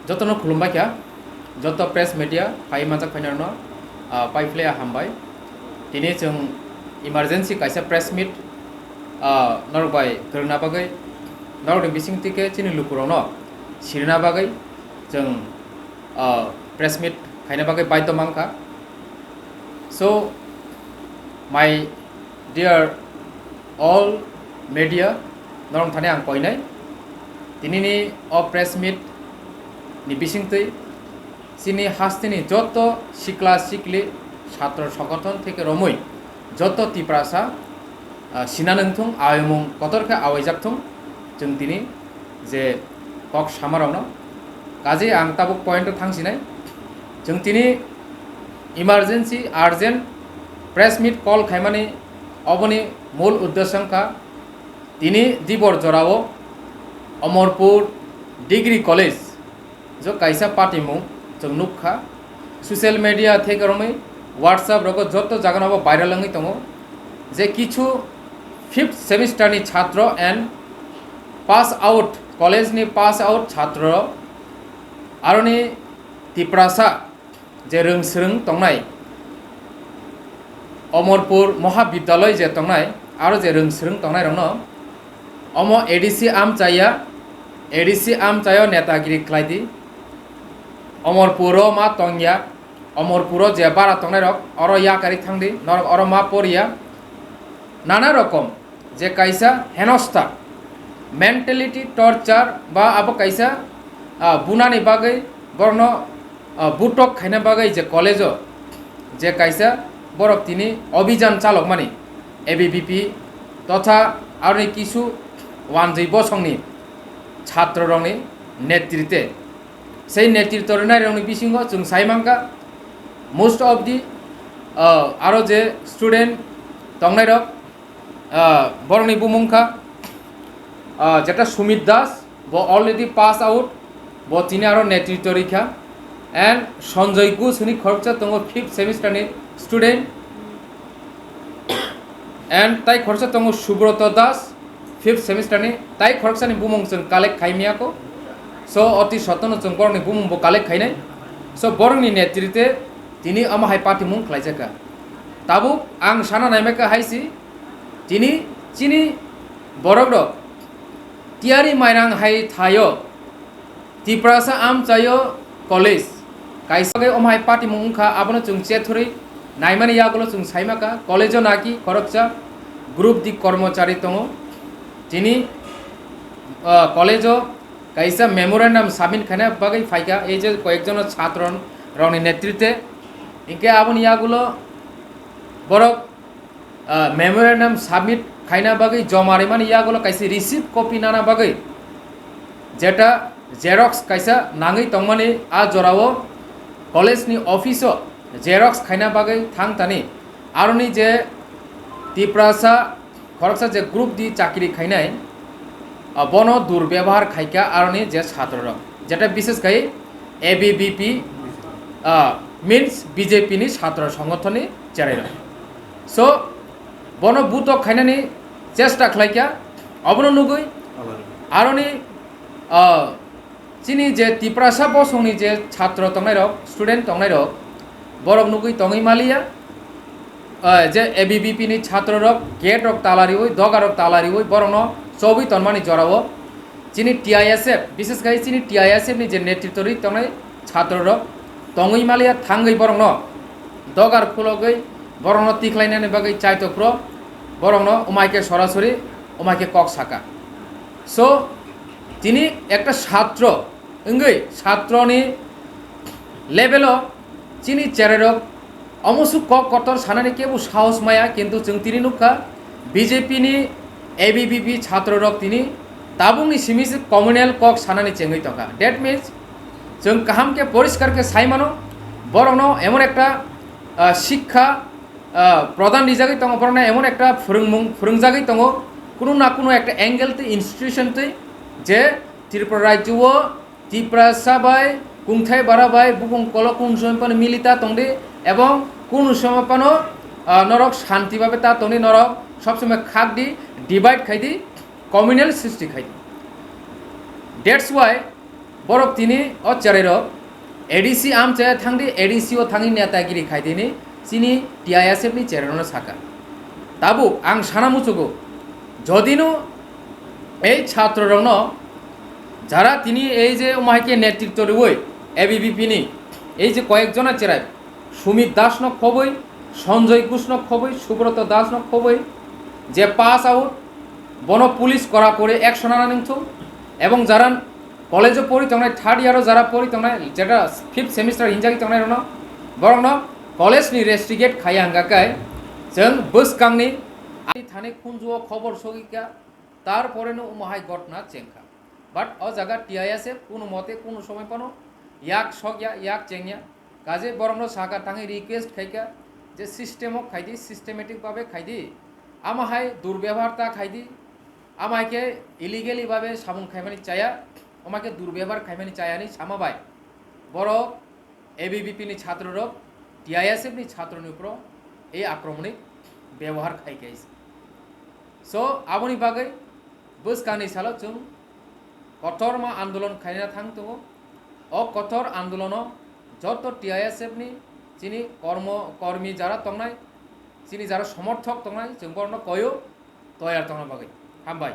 जतनो खुलुमबाय क्या जत press media phi मानजाक फाइनारनो पाइफ्ले हामबाय दिनै जों इमारजेंसी कायसा प्रेस मीट नरबाय गोरना बागै नरदों बिसिंतिके चिनि लुकुरावनो सिरना बागै जों प्रेस मीट खायना बागै बायद मांखा so my dear all media नरम थाने आं कइनाय दिनैनि प्रेस मीट नि बिसिंतै चिनि हास्तिनि जत सिक्ला सिक्लि छात्र संगठन थेके रमै जत तिप्रासा सिनानोंथुं आयमुं कतरखे आवायजाकथुं जों दिनै जे कक सामारावनो काजै आं ताबुक पॉइंट थांसिनाय जों दिनै इमारजेंसी आर्जेंट प्रेस मीट कल खायमानि अबनि मूल उद्देश्यंखा दिनै दिबर जरावो अमरपुर डिग्री कॉलेज जो कायसा पार्टी मुं जों नुखा सोशल मीडिया थेके रमै व्हाट्सएप रगो जत जागानाबो भाइरल लंगै दङ जे किछु 5th सेमिस्टारनि छात्र एंड पास आउट कॉलेज नि पास आउट छात्र आरोनि तिप्रासा जे रोंसोरों तंनाय अमरपुर महाविद्यालय जे तंनाय आरो जे रोंसोरों तंनाय रंनो अमो एडीसी आमचायो नेतागिरि खलायदि अमरपुर मा तंगिया अमरपुर जे बारा तंनाय रक अरो या कारि थांदि नर अरो मा परिया नाना रकम जे कायसा हेनस्था मेंटालिटी टर्चार बा अब कायसा बुनानि बागै बरनो बुटक खायना बागै जे कॉलेज जे कायसा बरक तिनि अभियान चालक मानि एबीवीपी तथा आरो किछु वानजै बसंनि छात्र रंनि नेतृत्वे সেই নেতৃত্বের রংনি বিসিঙ্গ जों साइमांका मोस्ट ऑफ दि आरो जे स्टूडेंट तंनाय रक बरंनि बुमुंखा जेटा सुमित दास ब अलरेडी पास आउट ब तिनि आरो नेतृत्व रैखा एंड संजय घोषनि खरचा दङ 5th सेमिस्टारनि स्टूडेंट एंड ताई खरचा दङ सुब्रत दास 5th सेमिस्टारनि ताई खरचानि बुमुं जों कालेक्ट खायमियाको सो अति सतन जों बरंनि बुमुंबो कालेक्ट खायनाय सो बरंनि नेतृत्वे दिनै अमाहाय पार्टी मुं खलायजाका ताबु आं साना नायमायका हायसि दिनै चिनि बरगद तियारि माइरां हाय थायो तिप्रासा आमचायो कॉलेज कायसागे अमाहाय पार्टी मुं उंखा आबनो जों चेथुरै नायमानि यागलो जों साइमाका कॉलेजो नाकि खरकचा ग्रुप दि कर्मचारी दङ दिनै कॉलेजो कायसा मेमोरेंडम साबमिट खाना बागै फाइका এই যে কয়েকজন ছাত্র রংনি নেতৃত্বে ইনকে আবন ইয়াগুলো বড় মেমোরেंडम সাবমিট খাইনা বাগै জমারে মানে ইয়াগুলো কাইসে রিসিভ কপি নানা বাগै যেটা জেরক্স কাইসা নাঙै তংমানি আ জরাও কলেজনি অফিসো জেরক্স খাইনা বাগै থাংতানি আরনি যে तिप्रासा खरकसा जे ग्रुप दि चाकरी खाइनाय बन दुर्व्यवहार खायका आरनि जे छात्र जेटा विशेष खाय एबीवीपी मीन्स बीजेपी नि छात्र संगठननि चेराय सो बन बुत खायनानि चेष्टा खालायका अबनो नुगै आरनि चिनि जे तिप्रासा बसंनि जे छात्र तंनाय रक स्टूडेंट तंनाय रक बरक नुगै तंगै मालिया जे एबीवीपी नि छात्र रक गेट रक तालारि ओय दगा रक तालारि ओय बरनो चौबी तनमानि जरावो चिनि टीआईएसएफ विशेष गरी चिनि टीआईएसएफ नि जे नेतृत्व तंनाय छात्र रक तंगै मालिया थांगै बरनो दगार खुलगै बरनो तिखलायनानि बागै चाइतप्र बरनो उमायके सरासरि उमायके कक साका सो तिनि एकटा छात्र इंगै छात्रनि लेभेलो चिनि चेरेरक अमसु कक कतर सानानि केबो साहस माया किन्तु जों तिनि नुखा बीजेपी नि एबीवीपी छात्र रक तिनि ताबुंनि सिमिसि कम्युनल कक सानानि चेंगै तका डेट मीन्स जों काहाम के परिष्कार के साइमानो बरनो एमन एकटा शिक्षा प्रदान निजागै दङ बरनो एमन एकटा फोरोंजागै दङ कुनु ना कुनु एकटा एंगेल ते इन्स्टिट्यूशन ते जे त्रिपुरा राज्यो तिप्रासा बाय कुंथाय बारा बाय बुबुं कल कुन समयपन मिलिता तंदे एवं कुन समयपन नरक शांति भावे ता तंदे नरक सब समय खाक दी डिवाइड खाई दी कम्युनल सृष्टि खाई that's why borok tini o charero ADC am chaya thangdi ADC o thangi netagiri khaidini chini TISF ni cherono saka tabu ang sana muchugo jodino এই ছাত্ররং যারা তিনি এই যে ওমাইকে নেতৃত্ব দেবই এবিভিপি নি এই যে কয়েকজনের চেরাই সুমিত দাস ন খবই সঞ্জয় ঘোষ ন খবই সুব্রত দাস ন খবই যে পাস আউট বন পুলিশ করা করে একশো নানা নিংথ এবং যারা কলেজে পড়ি তখন থার্ড ইয়ারও যারা পড়ি তখন যেটা ফিফথ সেমিস্টার হিনজাকি তখন ন বরং ন কলেজনি রেস্ট্রিগেট খাই হাঙ্গাকাय जों बोसकांनि थाने खुंजुआव खबर सगिका তারপরে উমাহাই ঘটনা চেঙ্কা বাট অ জায়গা TISF কোনো মতে কোনো সময় পানো ইয়াক সগিয়া ইয়াক চেঙ্গিয়া কাজে বরং সাকা তাঙে রিকোয়েস্ট খাইকা যে সিস্টেমক খাইদি সিস্টেমেটিকভাবে খাইদি আমাহাই দুর্ব্যবহারতা খাইদি আমাকে ইলিগেলিভাবে সাবুন খাইমানি চায়া আমাকে দুর্ব্যবহার খাইমানি চায়ানি সামাবাই বড় এবিভিপিনি ছাত্ররক TISFনি ছাত্রनि উপর এই আক্রমণিক ব্যবহার খাইকাইছে সো আবনি বাগै बोसकानि सालो जों कठोर मा आंदोलन खायना थां दङ अ कठोर आंदोलन যত TISF नि जिनि कर्मी যারা तंनाय जिनि যারা समर्थक तंनाय जों बरनो कयो तयार तंना बागै हामबाय।